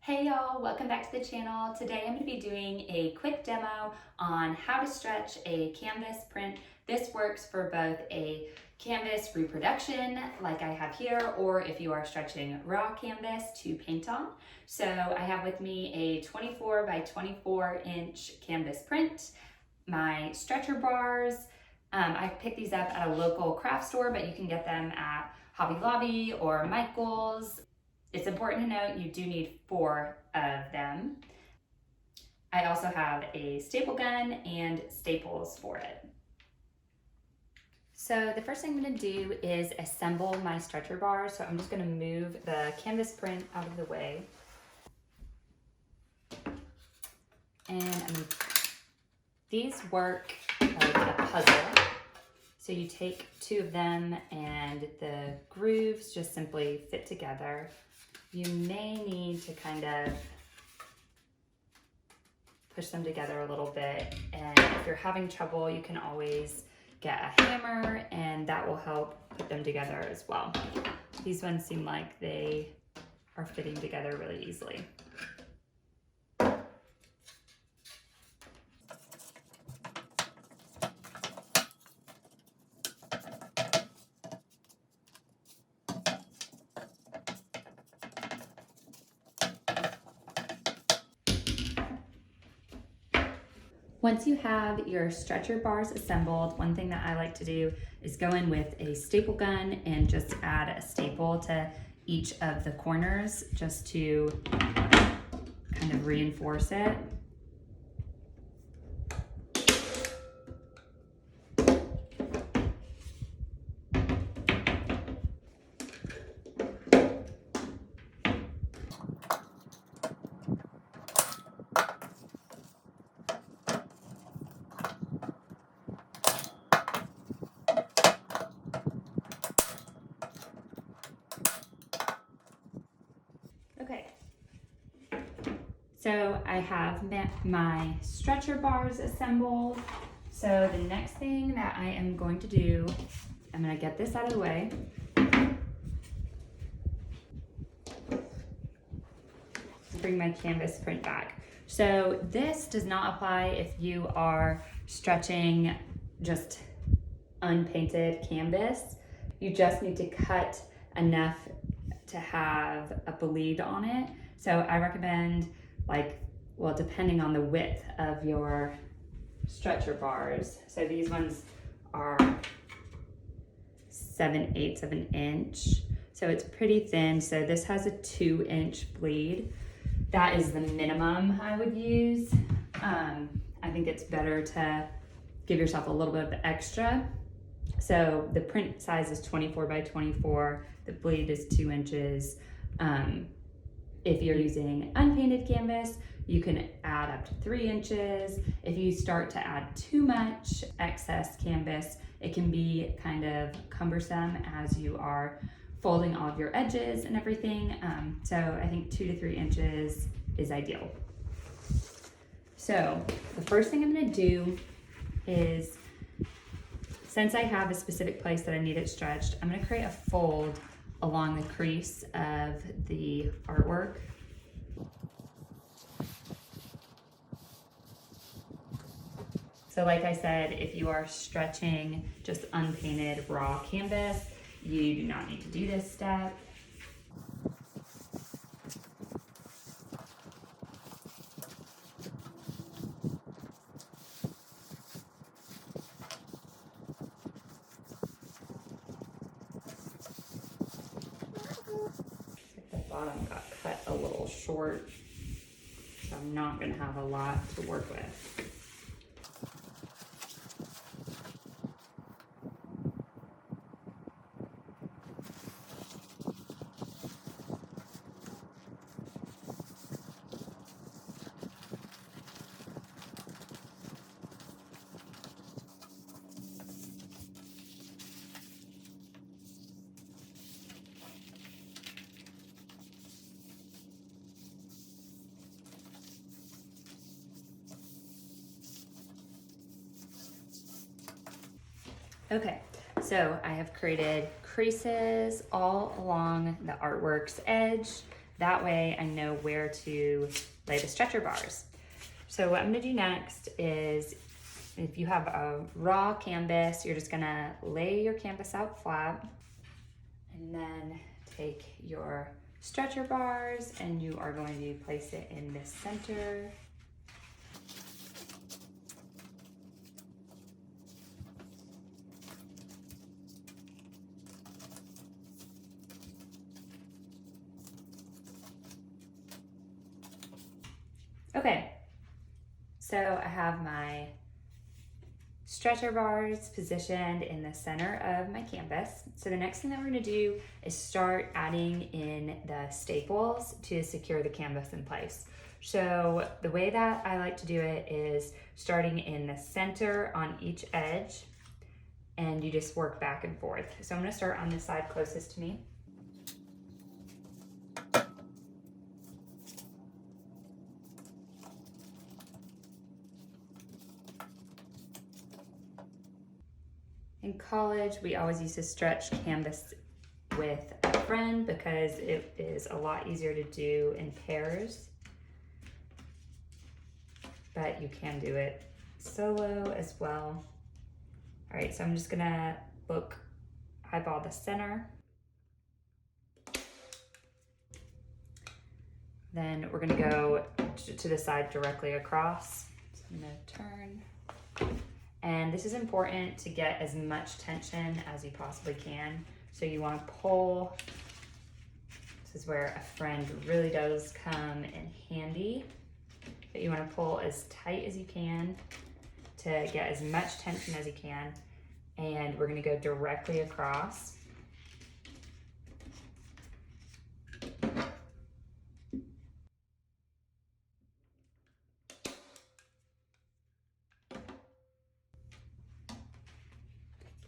Hey y'all, welcome back to the channel. Today I'm going to be doing a quick demo on how to stretch a canvas print. This works for both a canvas reproduction like I have here, or if you are stretching raw canvas to paint on. So I have with me a 24 by 24 inch canvas print, my stretcher bars. I picked these up at a local craft store, but you can get them at Hobby Lobby or Michael's. It's important to note you do need 4 of them. I also have a staple gun and staples for it. So the first thing I'm going to do is assemble my stretcher bars. So I'm just going to move the canvas print out of the way. And these work like a puzzle. So you take 2 of them and the grooves just simply fit together. You may need to kind of push them together a little bit, and if you're having trouble, you can always get a hammer and that will help put them together as well. These ones seem like they are fitting together really easily. Once you have your stretcher bars assembled, one thing that I like to do is go in with a staple gun and just add a staple to each of the corners just to kind of reinforce it. Okay, so I have my stretcher bars assembled. So the next thing that I am going to do, I'm going to get this out of the way. Bring my canvas print back. So this does not apply if you are stretching just unpainted canvas. You just need to cut enough to have a bleed on it. So I recommend, like, well, depending on the width of your stretcher bars. So these ones are 7/8 of an inch. So it's pretty thin. So this has a 2-inch bleed. That is the minimum I would use. I think it's better to give yourself a little bit of extra. So the print size is 24 by 24. The bleed is 2 inches. If you're using unpainted canvas, you can add up to 3 inches. If you start to add too much excess canvas, it can be kind of cumbersome as you are folding all of your edges and everything. So I think 2 to 3 inches is ideal. So the first thing I'm gonna do is, since I have a specific place that I need it stretched, I'm gonna create a fold along the crease of the artwork. So like I said, if you are stretching just unpainted raw canvas, you do not need to do this step. The bottom got cut a little short, so I'm not going to have a lot to work with. Okay, so I have created creases all along the artwork's edge. That way I know where to lay the stretcher bars. So what I'm gonna do next is, if you have a raw canvas, you're just gonna lay your canvas out flat and then take your stretcher bars and you are going to place it in the center. Okay, so I have my stretcher bars positioned in the center of my canvas. So the next thing that we're gonna do is start adding in the staples to secure the canvas in place. So the way that I like to do it is starting in the center on each edge, and you just work back and forth. So I'm gonna start on the side closest to me. In college, we always used to stretch canvas with a friend because it is a lot easier to do in pairs, but you can do it solo as well. All right, so I'm just gonna eyeball the center. Then we're gonna go to the side directly across. So I'm gonna turn. And this is important to get as much tension as you possibly can. So you wanna pull. This is where a friend really does come in handy. But you wanna pull as tight as you can to get as much tension as you can. And we're gonna go directly across.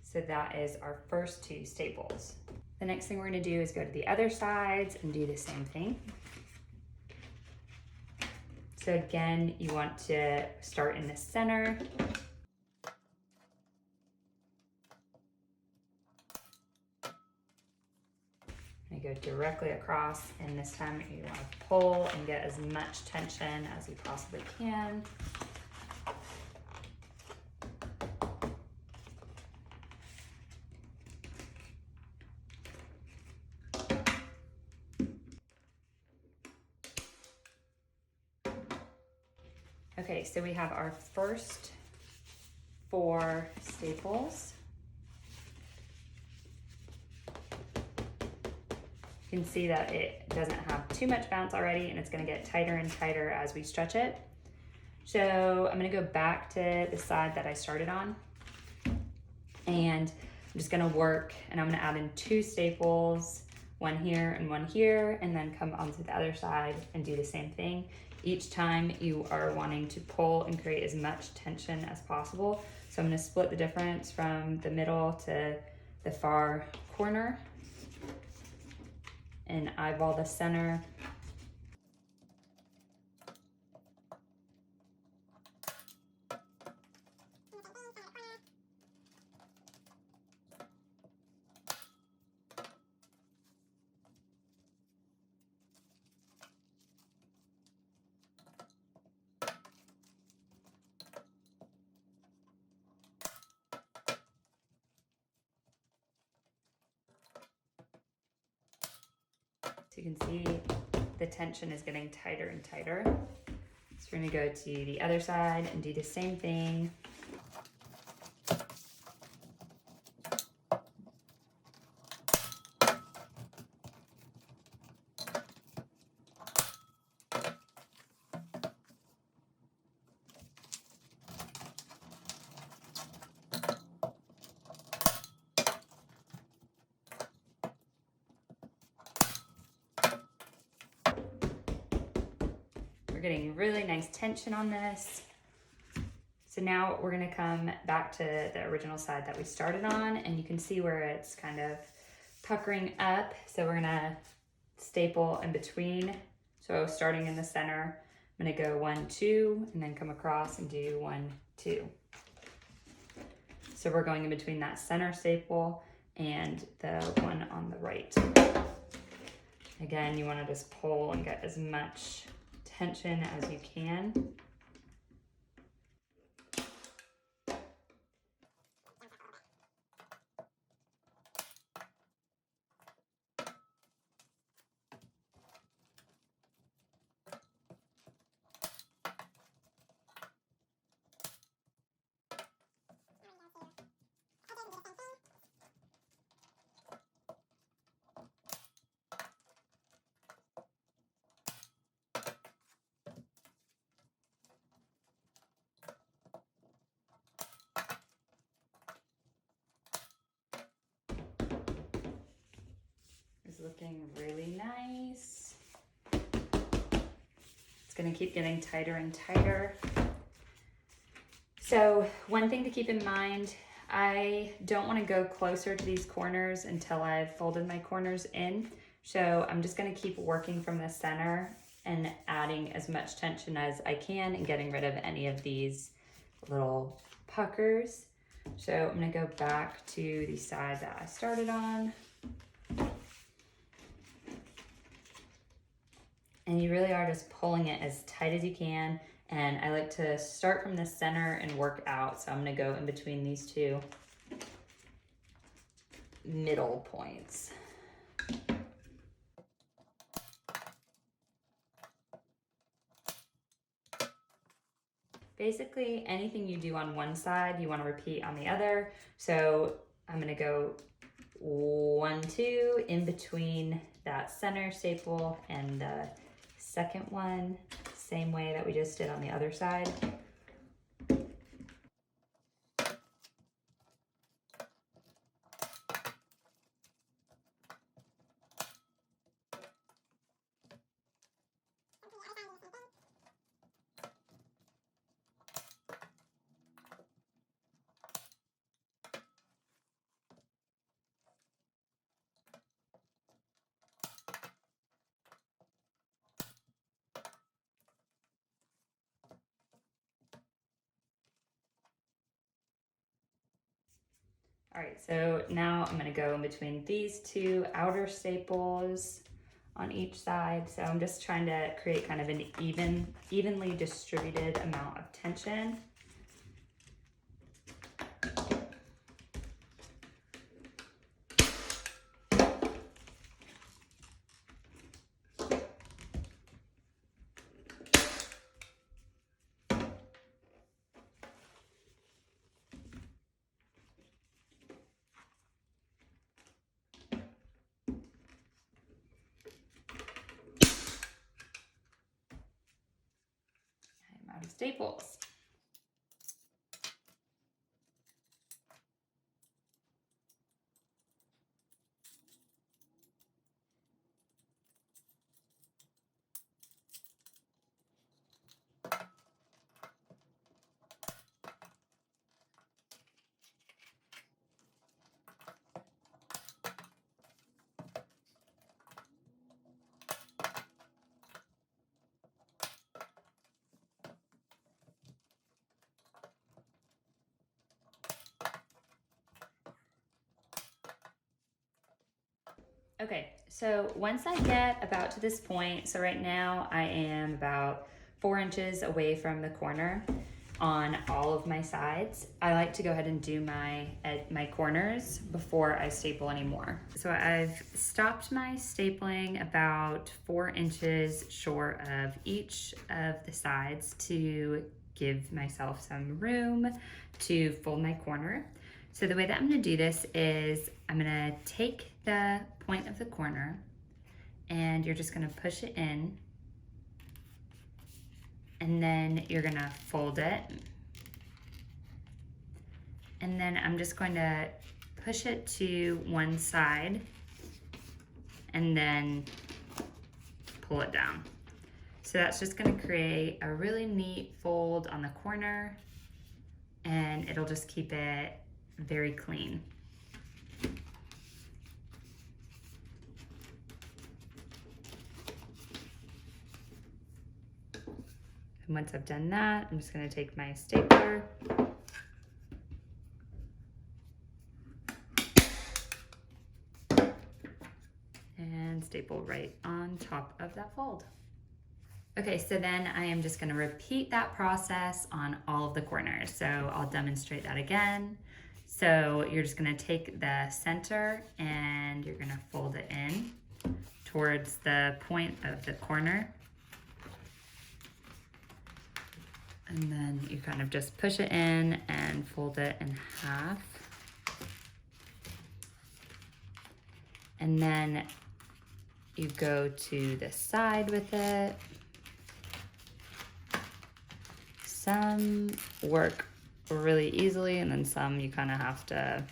So that is our first two staples. The next thing we're gonna do is go to the other sides and do the same thing. So again, you want to start in the center. And go directly across, and this time you want to pull and get as much tension as you possibly can. Okay, so we have our first 4 staples. You can see that it doesn't have too much bounce already, and it's gonna get tighter and tighter as we stretch it. So I'm gonna go back to the side that I started on, and I'm just gonna work, and I'm gonna add in 2 staples, one here and one here, and then come onto the other side and do the same thing. Each time you are wanting to pull and create as much tension as possible. So I'm gonna split the difference from the middle to the far corner and eyeball the center. So you can see the tension is getting tighter and tighter. So we're gonna go to the other side and do the same thing. We're getting really nice tension on this. So now we're gonna come back to the original side that we started on, and you can see where it's kind of puckering up. So we're gonna staple in between. So starting in the center, I'm gonna go 1, 2, and then come across and do 1, 2. So we're going in between that center staple and the one on the right. Again, you want to just pull and get as much tension as you can. It's looking really nice. It's gonna keep getting tighter and tighter. So one thing to keep in mind, I don't want to go closer to these corners until I've folded my corners in. So I'm just going to keep working from the center and adding as much tension as I can and getting rid of any of these little puckers. So I'm going to go back to the side that I started on. And you really are just pulling it as tight as you can. And I like to start from the center and work out. So I'm gonna go in between these two middle points. Basically, anything you do on one side, you wanna repeat on the other. So I'm gonna go 1, 2 in between that center staple and the second one, same way that we just did on the other side. All right, so now I'm gonna go in between these two outer staples on each side. So I'm just trying to create kind of an evenly distributed amount of tension. I'm out of staples. Okay, so once I get about to this point, so right now I am about 4 inches away from the corner on all of my sides. I like to go ahead and do my corners before I staple anymore. So I've stopped my stapling about 4 inches short of each of the sides to give myself some room to fold my corner. So the way that I'm gonna do this is I'm gonna take the point of the corner and you're just gonna push it in, and then you're gonna fold it. And then I'm just going to push it to one side and then pull it down. So that's just gonna create a really neat fold on the corner, and it'll just keep it very clean. And once I've done that, I'm just gonna take my stapler and staple staple right on top of that fold. Okay, so then I am just gonna repeat that process on all of the corners. So I'll demonstrate that again. So you're just gonna take the center and you're gonna fold it in towards the point of the corner. And then you kind of just push it in and fold it in half. And then you go to the side with it. Some work really easily, and then some you kind of have to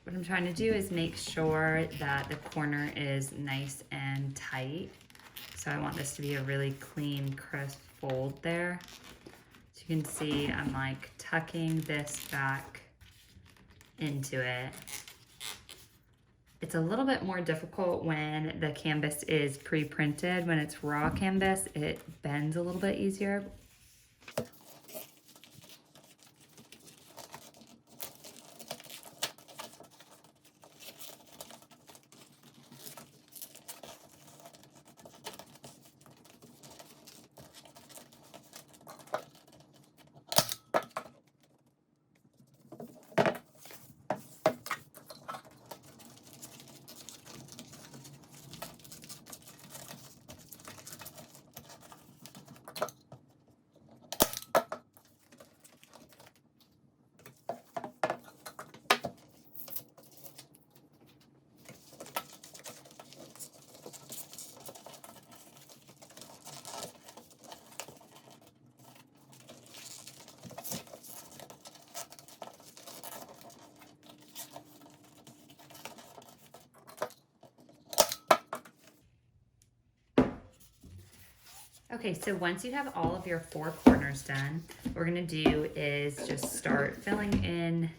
What I'm trying to do is make sure that the corner is nice and tight. So I want this to be a really clean, crisp fold there. So you can see I'm like tucking this back into it. It's a little bit more difficult when the canvas is pre-printed. When it's raw canvas, it bends a little bit easier. Okay, so once you have all of your 4 corners done, what we're gonna do is just start filling in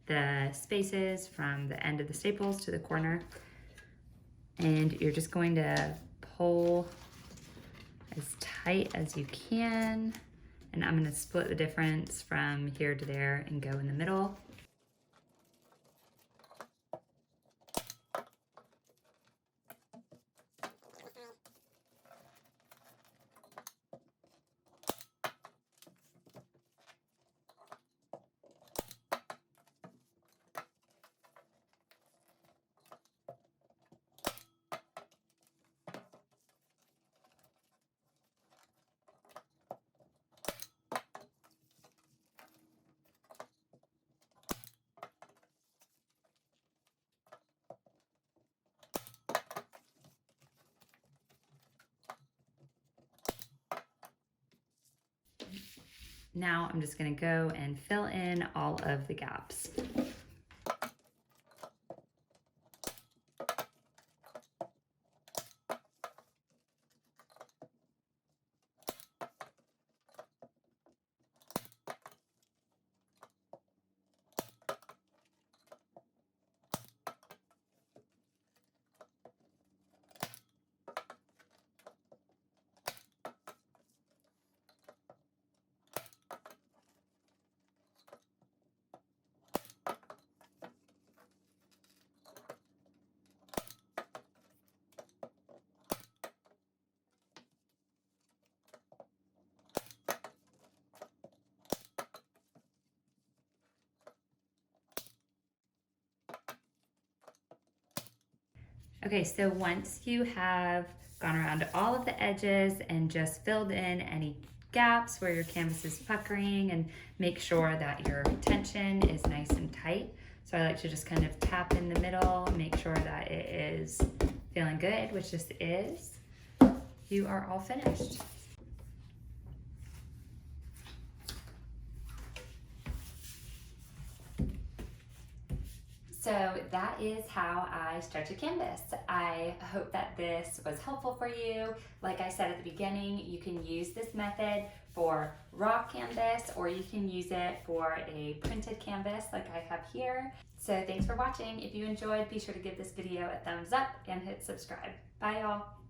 the spaces from the end of the staples to the corner. And you're just going to pull as tight as you can. And I'm gonna split the difference from here to there and go in the middle. Now I'm just gonna go and fill in all of the gaps. Okay, so once you have gone around all of the edges and just filled in any gaps where your canvas is puckering, and make sure that your tension is nice and tight. So I like to just kind of tap in the middle, make sure that it is feeling good, which this is. You are all finished. So that is how I stretch a canvas. I hope that this was helpful for you. Like I said at the beginning, you can use this method for raw canvas, or you can use it for a printed canvas like I have here. So thanks for watching. If you enjoyed, be sure to give this video a thumbs up and hit subscribe. Bye y'all.